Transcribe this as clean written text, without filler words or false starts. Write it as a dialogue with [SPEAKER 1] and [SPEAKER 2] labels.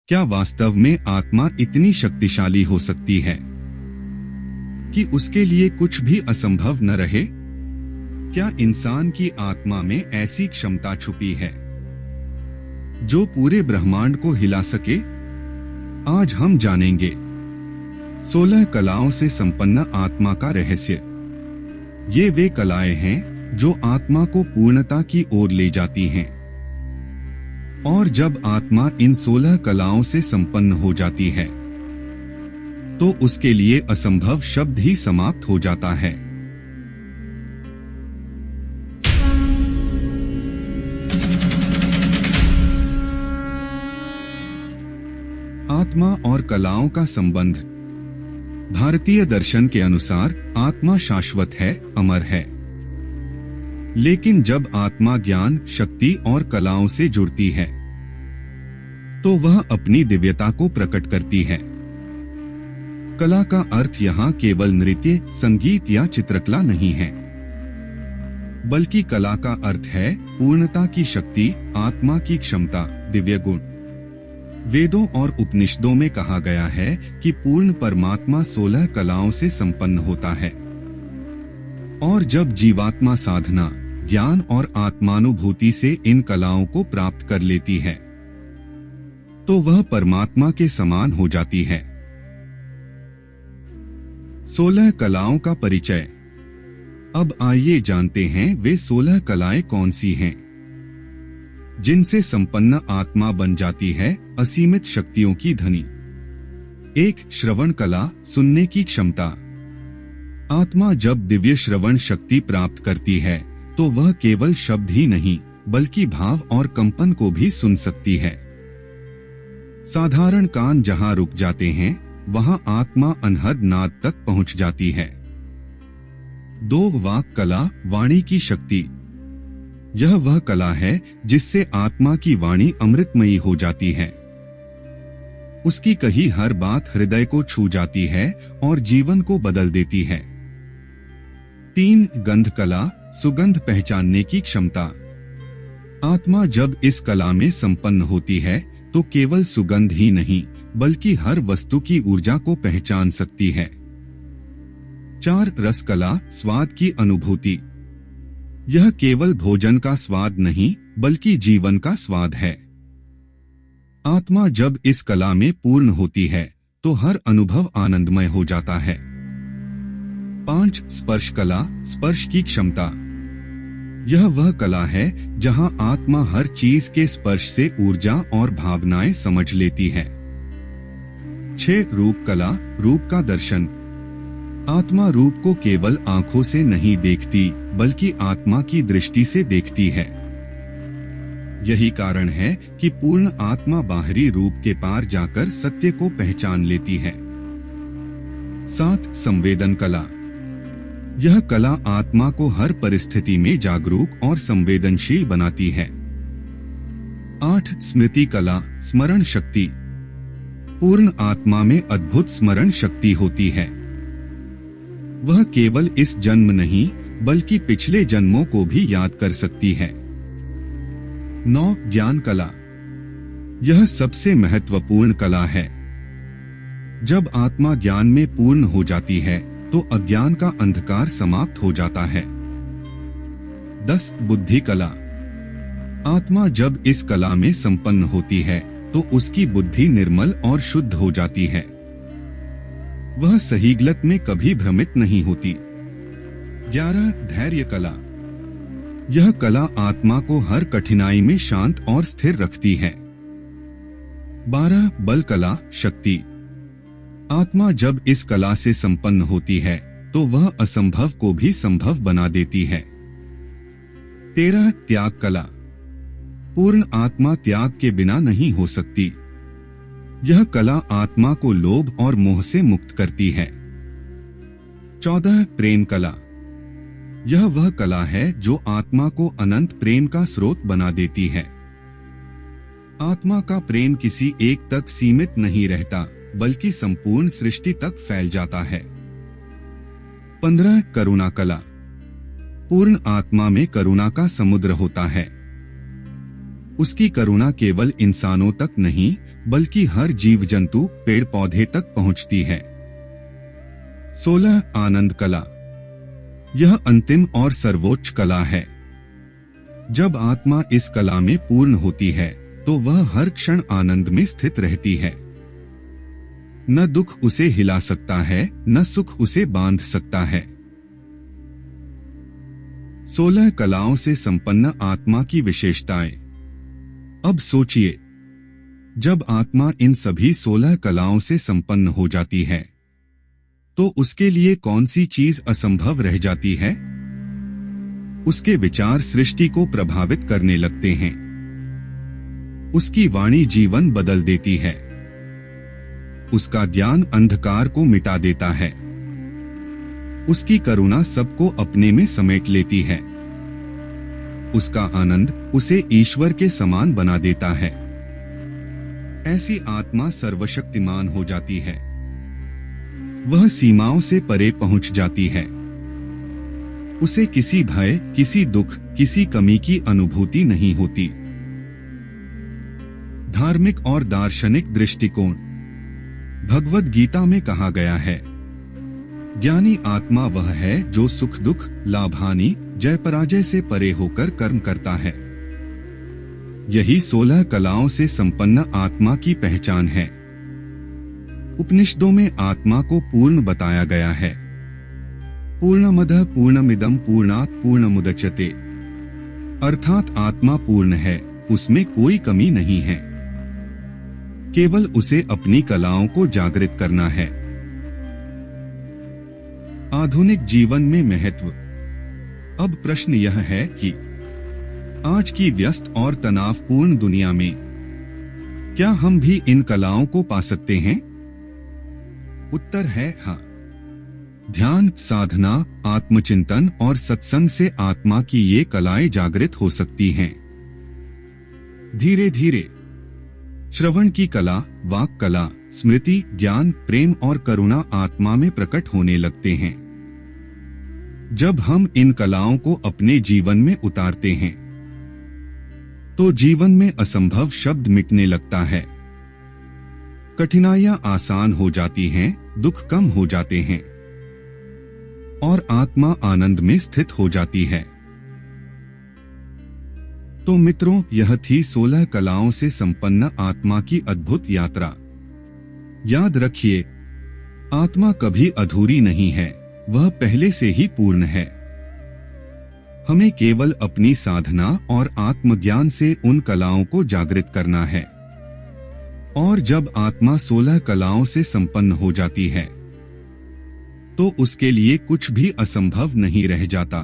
[SPEAKER 1] क्या वास्तव में आत्मा इतनी शक्तिशाली हो सकती है कि उसके लिए कुछ भी असंभव न रहे? क्या इंसान की आत्मा में ऐसी क्षमता छुपी है जो पूरे ब्रह्मांड को हिला सके? आज हम जानेंगे 16 कलाओं से संपन्न आत्मा का रहस्य। ये वे कलाएं हैं जो आत्मा को पूर्णता की ओर ले जाती हैं। और जब आत्मा इन 16 कलाओं से संपन्न हो जाती है तो उसके लिए असंभव शब्द ही समाप्त हो जाता है। आत्मा और कलाओं का संबंध। भारतीय दर्शन के अनुसार आत्मा शाश्वत है, अमर है। लेकिन जब आत्मा ज्ञान, शक्ति और कलाओं से जुड़ती है तो वह अपनी दिव्यता को प्रकट करती है। कला का अर्थ यहाँ केवल नृत्य, संगीत या चित्रकला नहीं है, बल्कि कला का अर्थ है पूर्णता की शक्ति, आत्मा की क्षमता, दिव्य गुण। वेदों और उपनिषदों में कहा गया है कि पूर्ण परमात्मा 16 कलाओं से संपन्न होता है। और जब जीवात्मा साधना, ज्ञान और आत्मानुभूति से इन कलाओं को प्राप्त कर लेती है तो वह परमात्मा के समान हो जाती है। 16 कलाओं का परिचय। अब आइए जानते हैं वे 16 कलाएं कौन सी हैं जिनसे संपन्न आत्मा बन जाती है असीमित शक्तियों की धनी। 1. श्रवण कला, सुनने की क्षमता। आत्मा जब दिव्य श्रवण शक्ति प्राप्त करती है तो वह केवल शब्द ही नहीं बल्कि भाव और कंपन को भी सुन सकती है। साधारण कान जहां रुक जाते हैं वहां आत्मा अनहद नाद तक पहुंच जाती है। 2. वाक कला, वाणी की शक्ति। यह वह कला है जिससे आत्मा की वाणी अमृतमयी हो जाती है। उसकी कही हर बात हृदय को छू जाती है और जीवन को बदल देती है। 3. गंध कला, सुगंध पहचानने की क्षमता। आत्मा जब इस कला में संपन्न होती है तो केवल सुगंध ही नहीं बल्कि हर वस्तु की ऊर्जा को पहचान सकती है। 4. रस कला, स्वाद की अनुभूति। यह केवल भोजन का स्वाद नहीं बल्कि जीवन का स्वाद है। आत्मा जब इस कला में पूर्ण होती है तो हर अनुभव आनंदमय हो जाता है। 5. स्पर्श कला, स्पर्श की क्षमता। यह वह कला है जहां आत्मा हर चीज के स्पर्श से ऊर्जा और भावनाएं समझ लेती है। 6. रूप कला, रूप का दर्शन। आत्मा रूप को केवल आंखों से नहीं देखती बल्कि आत्मा की दृष्टि से देखती है। यही कारण है कि पूर्ण आत्मा बाहरी रूप के पार जाकर सत्य को पहचान लेती है। 7. संवेदन कला। यह कला आत्मा को हर परिस्थिति में जागरूक और संवेदनशील बनाती है। 8. स्मृति कला, स्मरण शक्ति। पूर्ण आत्मा में अद्भुत स्मरण शक्ति होती है। वह केवल इस जन्म नहीं बल्कि पिछले जन्मों को भी याद कर सकती है। 9. ज्ञान कला। यह सबसे महत्वपूर्ण कला है। जब आत्मा ज्ञान में पूर्ण हो जाती है तो अज्ञान का अंधकार समाप्त हो जाता है। 10. बुद्धि कला। आत्मा जब इस कला में संपन्न होती है तो उसकी बुद्धि निर्मल और शुद्ध हो जाती है। वह सही गलत में कभी भ्रमित नहीं होती। 11. धैर्य कला। यह कला आत्मा को हर कठिनाई में शांत और स्थिर रखती है। 12. बल कला, शक्ति। आत्मा जब इस कला से संपन्न होती है तो वह असंभव को भी संभव बना देती है। 13. त्याग कला। पूर्ण आत्मा त्याग के बिना नहीं हो सकती। यह कला आत्मा को लोभ और मोह से मुक्त करती है। 14. प्रेम कला। यह वह कला है जो आत्मा को अनंत प्रेम का स्रोत बना देती है। आत्मा का प्रेम किसी एक तक सीमित नहीं रहता बल्कि संपूर्ण सृष्टि तक फैल जाता है। 15. करुणा कला। पूर्ण आत्मा में करुणा का समुद्र होता है। उसकी करुणा केवल इंसानों तक नहीं बल्कि हर जीव जंतु पेड़ पौधे तक पहुंचती है। 16 आनंद कला। यह अंतिम और सर्वोच्च कला है। जब आत्मा इस कला में पूर्ण होती है तो वह हर क्षण आनंद में स्थित रहती है। न दुख उसे हिला सकता है, न सुख उसे बांध सकता है। 16 कलाओं से संपन्न आत्मा की विशेषताएं। अब सोचिए, जब आत्मा इन सभी 16 कलाओं से संपन्न हो जाती है तो उसके लिए कौन सी चीज असंभव रह जाती है? उसके विचार सृष्टि को प्रभावित करने लगते हैं। उसकी वाणी जीवन बदल देती है। उसका ज्ञान अंधकार को मिटा देता है। उसकी करुणा सबको अपने में समेट लेती है। उसका आनंद उसे ईश्वर के समान बना देता है। ऐसी आत्मा सर्वशक्तिमान हो जाती है। वह सीमाओं से परे पहुंच जाती है। उसे किसी भय, किसी दुख, किसी कमी की अनुभूति नहीं होती। धार्मिक और दार्शनिक दृष्टिकोण। भगवद गीता में कहा गया है, ज्ञानी आत्मा वह है जो सुख दुख, लाभ हानि, जय पराजय से परे होकर कर्म करता है। यही 16 कलाओं से संपन्न आत्मा की पहचान है। उपनिषदों में आत्मा को पूर्ण बताया गया है। पूर्णमदः पूर्णमिदं पूर्णात् पूर्णमुदच्यते। अर्थात आत्मा पूर्ण है, उसमें कोई कमी नहीं है। केवल उसे अपनी कलाओं को जागृत करना है। आधुनिक जीवन में महत्व। अब प्रश्न यह है कि आज की व्यस्त और तनावपूर्ण दुनिया में क्या हम भी इन कलाओं को पा सकते हैं? उत्तर है हाँ। ध्यान, साधना, आत्मचिंतन और सत्संग से आत्मा की ये कलाएं जागृत हो सकती हैं। धीरे धीरे श्रवण की कला, वाक कला, स्मृति, ज्ञान, प्रेम और करुणा आत्मा में प्रकट होने लगते हैं। जब हम इन कलाओं को अपने जीवन में उतारते हैं तो जीवन में असंभव शब्द मिटने लगता है। कठिनाइयां आसान हो जाती हैं, दुख कम हो जाते हैं और आत्मा आनंद में स्थित हो जाती है। तो मित्रों, यह थी 16 कलाओं से संपन्न आत्मा की अद्भुत यात्रा। याद रखिए, आत्मा कभी अधूरी नहीं है, वह पहले से ही पूर्ण है। हमें केवल अपनी साधना और आत्मज्ञान से उन कलाओं को जागृत करना है। और जब आत्मा 16 कलाओं से संपन्न हो जाती है तो उसके लिए कुछ भी असंभव नहीं रह जाता।